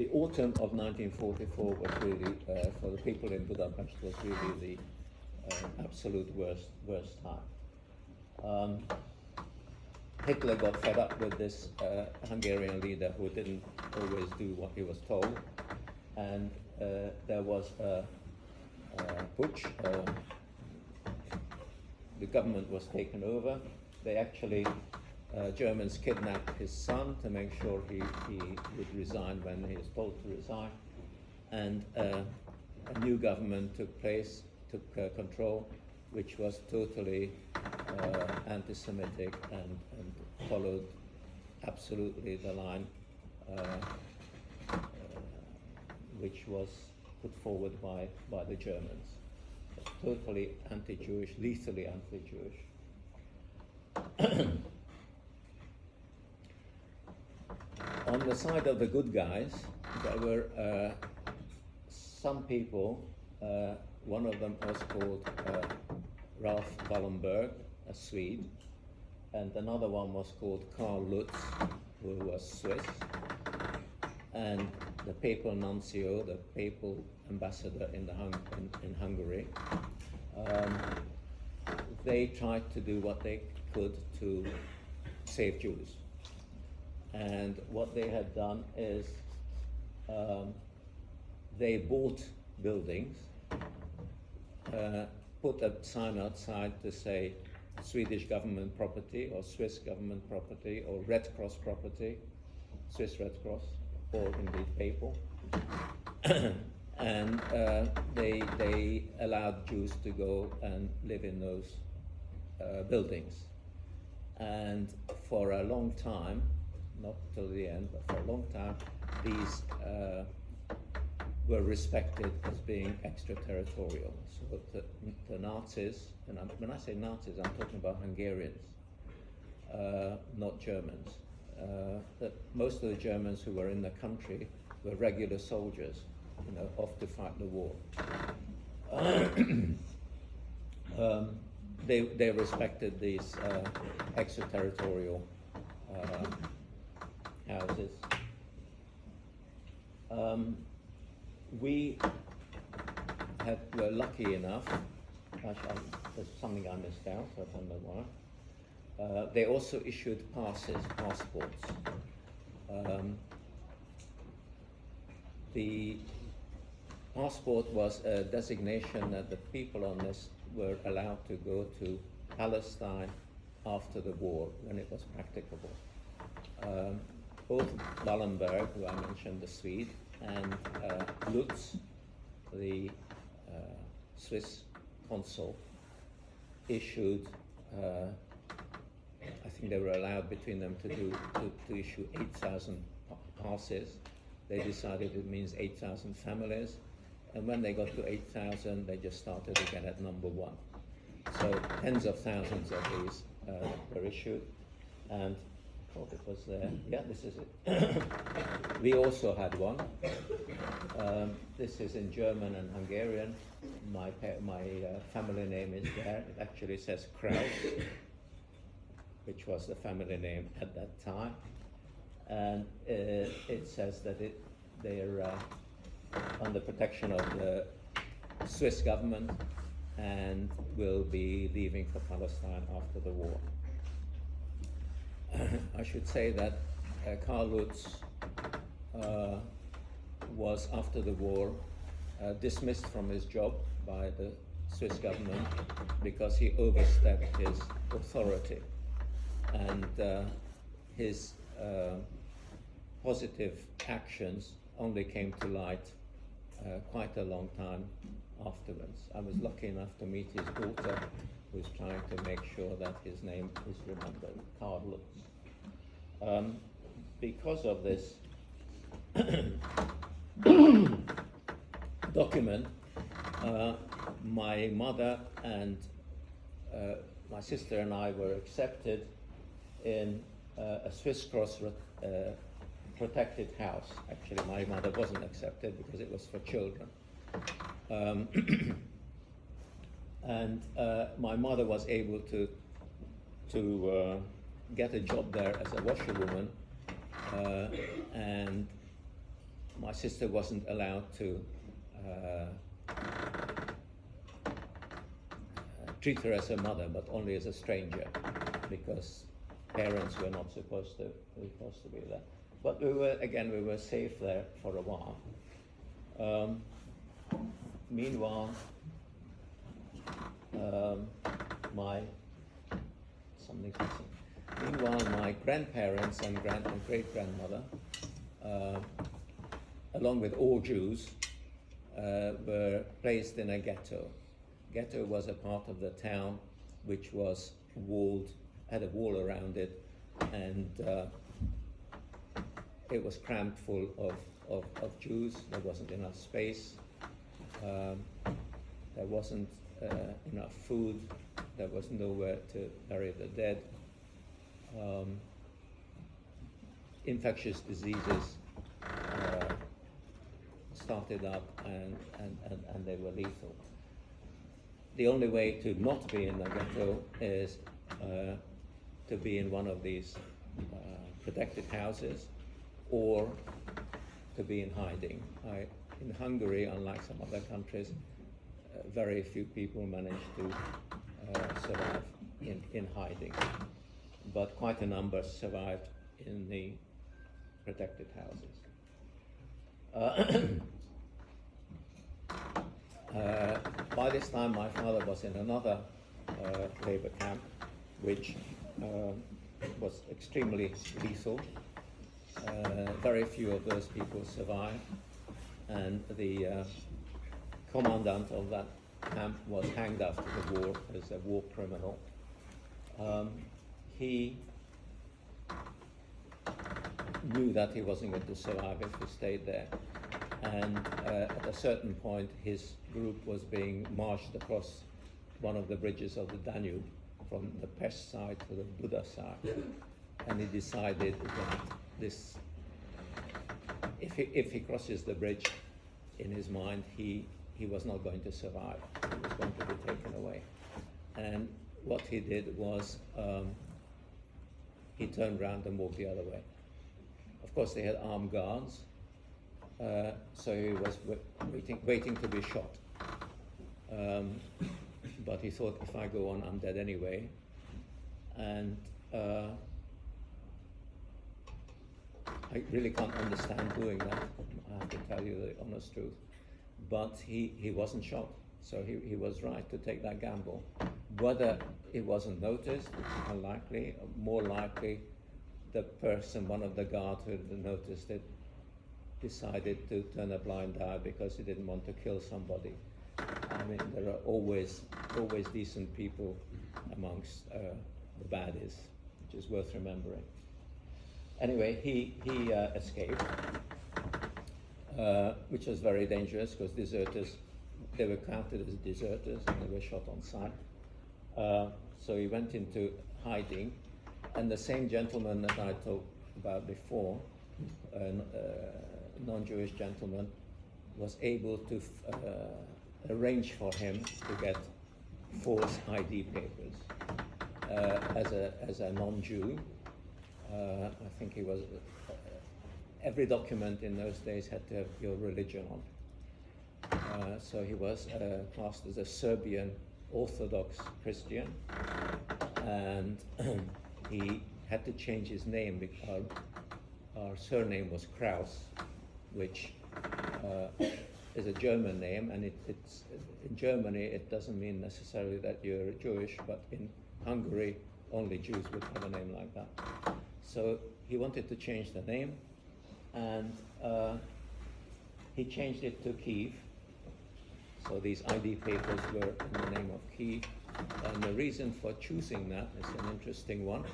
the autumn of 1944 was really, for the people in Budapest, was really the absolute worst time. Hitler got fed up with this Hungarian leader who didn't always do what he was told, and there was a putsch. The government was taken over. They actually, Germans kidnapped his son to make sure he would resign when he was told to resign, and a new government took control, which was totally anti-Semitic and followed absolutely the line which was put forward by the Germans. Totally anti-Jewish, lethally anti-Jewish. On the side of the good guys, there were some people. One of them was called Ralph Wallenberg, a Swede, and another one was called Karl Lutz, who was Swiss, and the papal nuncio, the papal ambassador in Hungary. They tried to do what they could to save Jews, and what they had done is they bought buildings, put a sign outside to say Swedish government property or Swiss government property or Red Cross property, Swiss Red Cross, or indeed papal. And they allowed Jews to go and live in those buildings. And for a long time, not till the end, but for a long time, these were respected as being extraterritorial. So the Nazis, and when I say Nazis, I'm talking about Hungarians, not Germans. That most of the Germans who were in the country were regular soldiers, off to fight the war. They respected these extraterritorial houses. We were lucky enough. There's something I missed out. I don't know why. They also issued passports. The passport was a designation that the people on this were allowed to go to Palestine after the war, when it was practicable. Both Wallenberg, who I mentioned, the Swede, and Lutz, the Swiss consul, issued, I think they were allowed between them to issue 8,000 passes. They decided it means 8,000 families, and when they got to 8,000, they just started again at number 1. So tens of thousands of these were issued, and I thought it was there. Yeah, this is it. We also had one. This is in German and Hungarian. My family name is there. It actually says Kraus, which was the family name at that time. And it says that they're under protection of the Swiss government and will be leaving for Palestine after the war. I should say that Karl Lutz was, after the war, dismissed from his job by the Swiss government because he overstepped his authority, and his positive actions only came to light quite a long time afterwards. I was lucky enough to meet his daughter, who's trying to make sure that his name is remembered, Karl Lutz. Because of this document, my mother and my sister and I were accepted in a Swiss Cross protected house. Actually, my mother wasn't accepted because it was for children. And my mother was able to get a job there as a washerwoman, and my sister wasn't allowed to treat her as a mother, but only as a stranger, because parents were not supposed to be there. But we were safe there for a while. Meanwhile, my grandparents and great-grandmother, along with all Jews, were placed in a ghetto. Ghetto was a part of the town which was had a wall around it, and it was crammed full of Jews. There wasn't enough space. There wasn't enough food. There was nowhere to bury the dead. Infectious diseases started up, and they were lethal. The only way to not be in the ghetto is to be in one of these protected houses, or to be in hiding. In Hungary, unlike some other countries, very few people managed to survive in hiding, but quite a number survived in the protected houses. By this time, my father was in another labor camp, which was extremely lethal. Very few of those people survived, and the commandant of that camp was hanged after the war as a war criminal. He knew that he wasn't going to survive if he stayed there, and at a certain point his group was being marched across one of the bridges of the Danube from the Pest side to the Buda side, and he decided that if he crosses the bridge, in his mind he was not going to survive. He was going to be taken away. And what he did was he turned around and walked the other way. Of course, they had armed guards, so he was waiting to be shot. But he thought, if I go on, I'm dead anyway. And I really can't understand doing that, I have to tell you the honest truth. But he wasn't shot, so he was right to take that gamble. Whether it wasn't noticed, it's unlikely. More likely, the person, one of the guards who had noticed it, decided to turn a blind eye because he didn't want to kill somebody. I mean, there are always decent people amongst the baddies, which is worth remembering. Anyway, he escaped, which was very dangerous because deserters, they were counted as deserters and they were shot on sight. So he went into hiding, and the same gentleman that I talked about before, a non-Jewish gentleman, was able to arrange for him to get false ID papers as a non-Jew. I think he was. Every document in those days had to have your religion on. So he was classed as a Serbian Orthodox Christian, and he had to change his name because our surname was Kraus, which is a German name, and it's in Germany it doesn't mean necessarily that you're Jewish, but in Hungary only Jews would have a name like that. So he wanted to change the name, and he changed it to Keve. So these ID papers were in the name of Keve, and the reason for choosing that is an interesting one.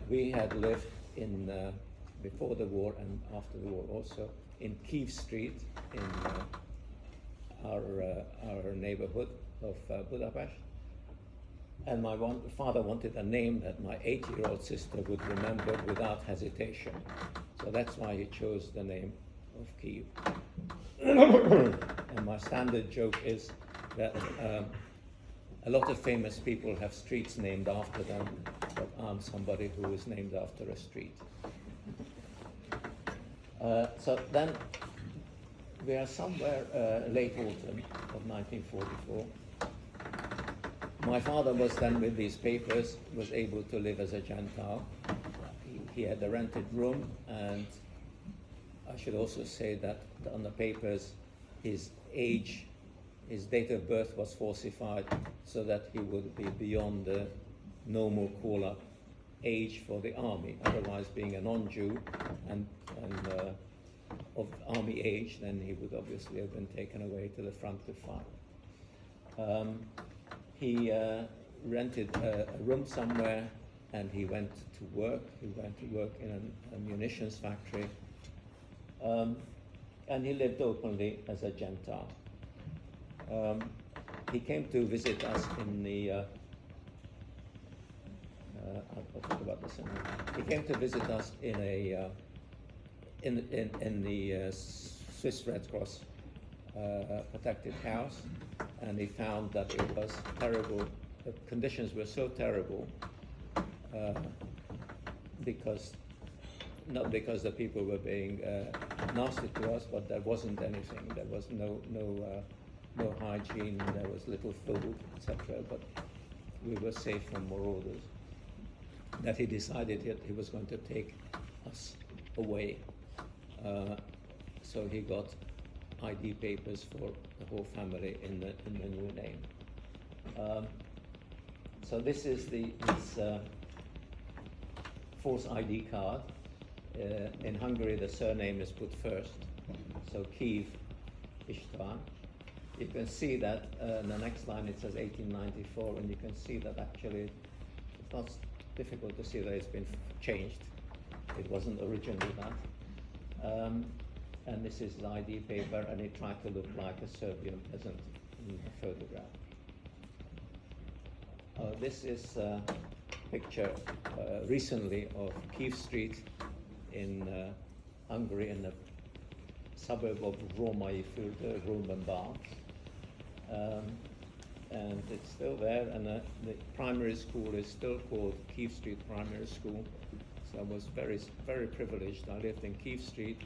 We had lived in before the war and after the war also in Keve Street in our neighborhood of Budapest. And my father wanted a name that my 8-year-old sister would remember without hesitation. So that's why he chose the name of Keve. And my standard joke is that a lot of famous people have streets named after them, but I'm somebody who is named after a street. So then we are somewhere late autumn of 1944. My father was then, with these papers, was able to live as a Gentile. He had a rented room, and I should also say that on the papers his age, his date of birth was falsified so that he would be beyond the normal call-up age for the army. Otherwise, being a non-Jew and of army age, then he would obviously have been taken away to the front to fight. He rented a room somewhere, and he went to work. He went to work in a munitions factory, and he lived openly as a Gentile. He came to visit us in the I'll talk about this in a minute. He came to visit us in a in the Swiss Red Cross protected house, and he found that it was terrible. The conditions were so terrible not because the people were being nasty to us, but there wasn't anything. There was no hygiene. There was little food, etc. But we were safe from marauders. That he decided that he was going to take us away. So he got ID papers for the whole family in the new name. So this is his false ID card. In Hungary, the surname is put first. So Keve István. You can see that in the next line it says 1894, and you can see that actually it's not difficult to see that it's been changed. It wasn't originally that. And this is the ID paper, and it tried to look like a Serbian peasant in the photograph. This is a picture recently of Keve Street in Hungary, in the suburb of Római Fürdő, Rubenbach. And it's still there, and the primary school is still called Keve Street Primary School. So I was very, very privileged. I lived in Keve Street,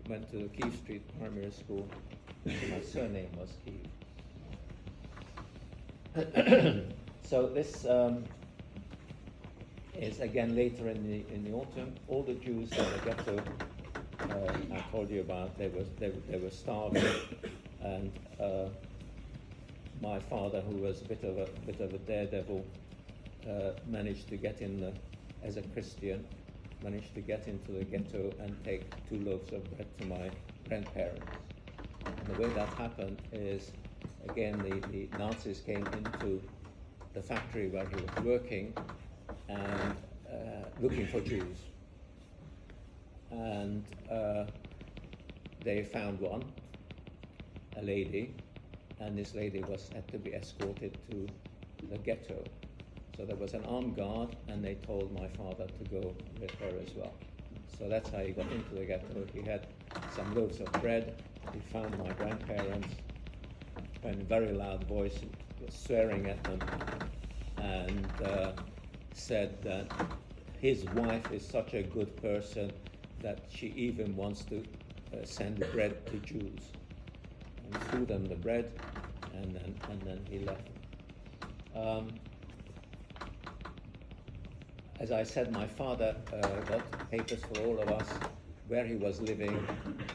went to the Keve Street Primary School, and my surname was Keve. So this is again later in the autumn. All the Jews in the ghetto I told you about, they were starving, and my father, who was a bit of a daredevil, managed to get in as a Christian, managed to get into the ghetto and take 2 loaves of bread to my grandparents. And the way that happened is, again, the Nazis came into the factory where he was working and looking for Jews. And they found one, a lady, and this lady had to be escorted to the ghetto. So there was an armed guard, and they told my father to go with her as well. So that's how he got into the ghetto. He had some loaves of bread. He found my grandparents, in a very loud voice, swearing at them, and said that his wife is such a good person that she even wants to send bread to Jews. And threw them the bread, and then he left. As I said, my father got papers for all of us where he was living.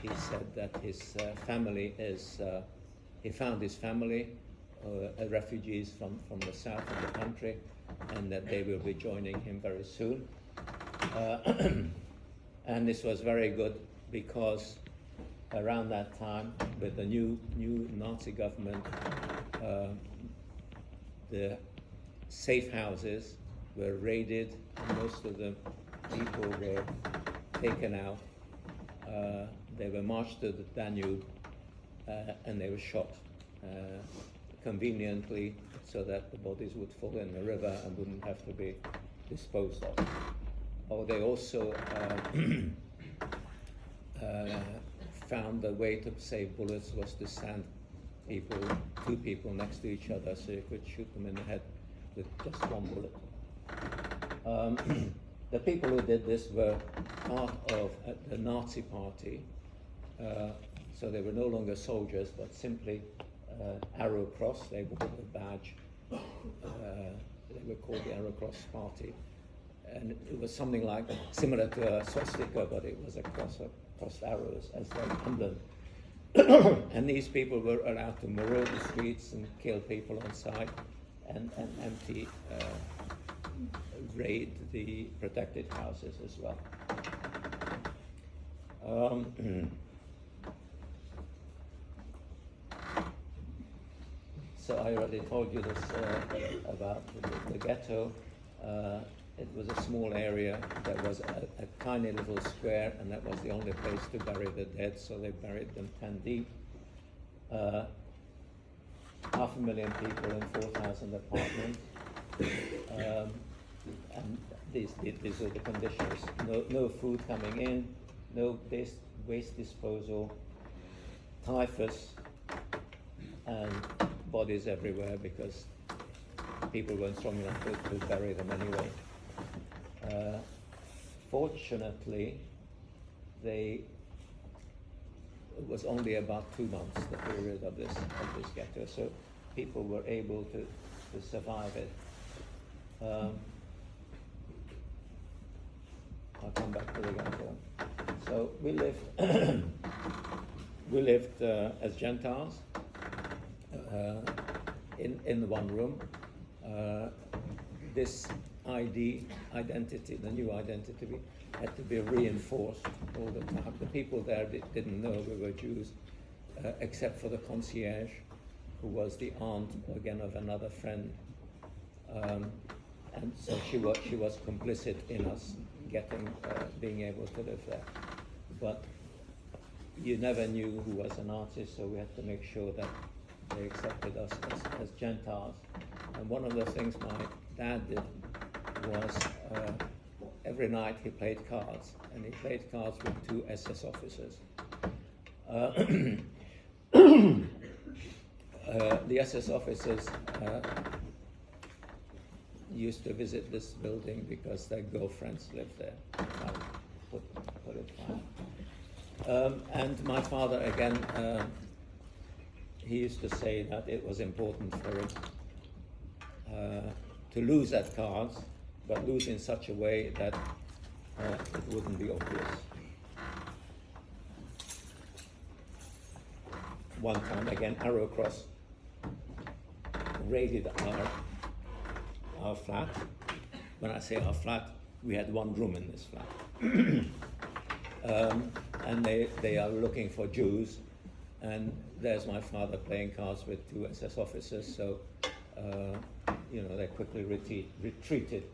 He said that his family is, he found his family, refugees from the south of the country, and that they will be joining him very soon. And this was very good because around that time, with the new Nazi government, the safe houses were raided, and most of the people were taken out. They were marched to the Danube, and they were shot conveniently so that the bodies would fall in the river and wouldn't have to be disposed of. Oh, they also found the way to save bullets was to stand 2 people next to each other so you could shoot them in the head with just 1 bullet. The people who did this were part of the Nazi party, so they were no longer soldiers, but simply Arrow Cross. They wore the badge. They were called the Arrow Cross Party, and it was something like similar to a swastika, but it was a cross across arrows as their emblem. And these people were allowed to maraud the streets and kill people on sight, and empty, raid the protected houses as well. So I already told you this about the ghetto. It was a small area. There was a tiny little square, and that was the only place to bury the dead, so they buried them 10 deep. 500,000 people in 4,000 apartments. And these are the conditions. No food coming in, no waste disposal, typhus, and bodies everywhere because people weren't strong enough to bury them anyway. Fortunately, it was only about 2 months, the period of this ghetto, so people were able to survive it. I'll come back to the ghetto. So we lived as Gentiles in the one room. This identity, the new identity, had to be reinforced all the time. The people there didn't know we were Jews, except for the concierge, who was the aunt again of another friend, and so she was complicit in us being able to live there. But you never knew who was an artist, so we had to make sure that they accepted us as Gentiles. And one of the things my dad did was every night he played cards, and he played cards with 2 SS officers. The SS officers used to visit this building because their girlfriends lived there. Put it fine. And my father, again, he used to say that it was important for him to lose at cards, but lose in such a way that it wouldn't be obvious. One time, again, Arrow Cross raided our flat. When I say our flat, we had one room in this flat. And they are looking for Jews, and there's my father playing cards with 2 SS officers, so they quickly retreated.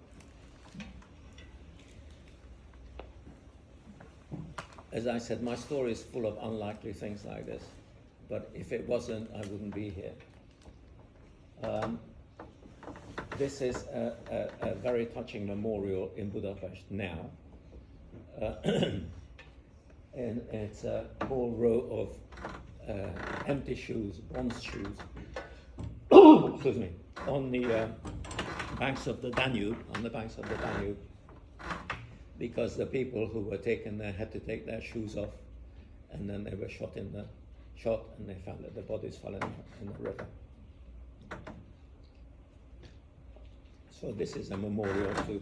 As I said, my story is full of unlikely things like this, but if it wasn't, I wouldn't be here. This is a very touching memorial in Budapest now. And it's a whole row of empty shoes, bronze shoes, excuse me, on the banks of the Danube, because the people who were taken there had to take their shoes off, and then they were shot, and they found that the bodies fell in the river. So this is a memorial to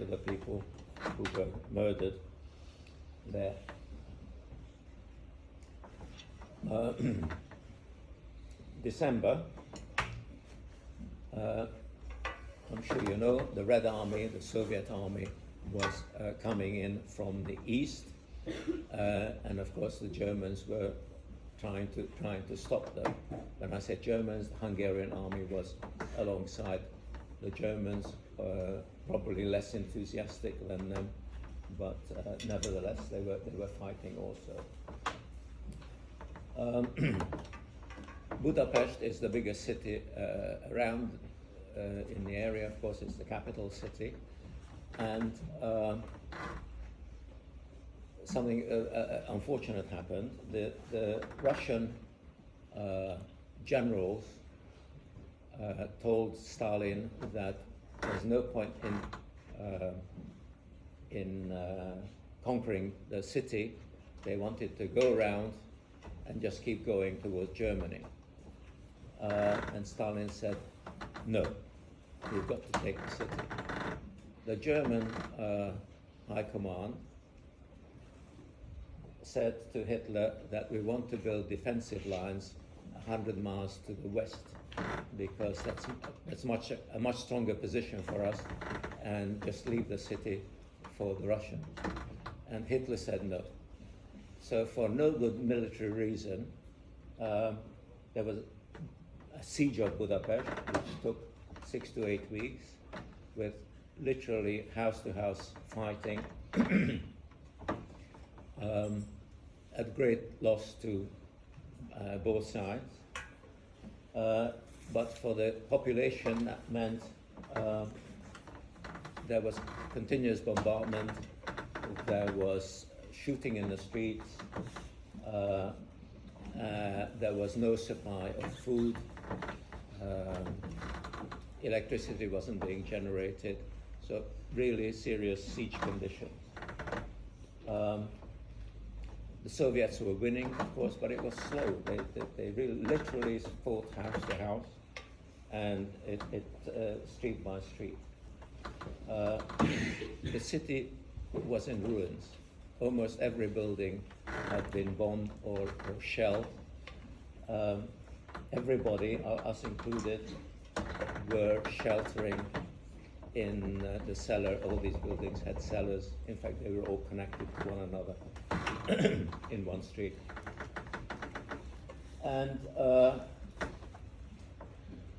the people who were murdered there. December, I'm sure you know, the Red Army, the Soviet Army, was coming in from the east, and of course the Germans were trying to stop them. When I said Germans, the Hungarian army was alongside the Germans, probably less enthusiastic than them, but nevertheless they were fighting also. Budapest is the biggest city around in the area. Of course, it's the capital city, and something unfortunate happened. The Russian generals told Stalin that there's no point in conquering the city. They wanted to go around and just keep going towards Germany. And Stalin said, no, we've got to take the city. The German High Command said to Hitler that we want to build defensive lines 100 miles to the west, because that's a much stronger position for us, and just leave the city for the Russians. And Hitler said no. So for no good military reason, there was a siege of Budapest, which took 6 to 8 weeks, with literally house-to-house fighting, at great loss to both sides. But for the population, that meant there was continuous bombardment, there was shooting in the streets, there was no supply of food, electricity wasn't being generated, so really serious siege conditions. The Soviets were winning, of course, but it was slow. They really literally fought house to house, and street by street. The city was in ruins. Almost every building had been bombed or shelled. Everybody, us included, were sheltering in the cellar. All these buildings had cellars. In fact, they were all connected to one another in one street. And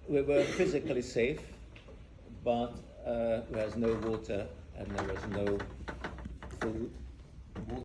we were physically safe, but there was no water and there was no food.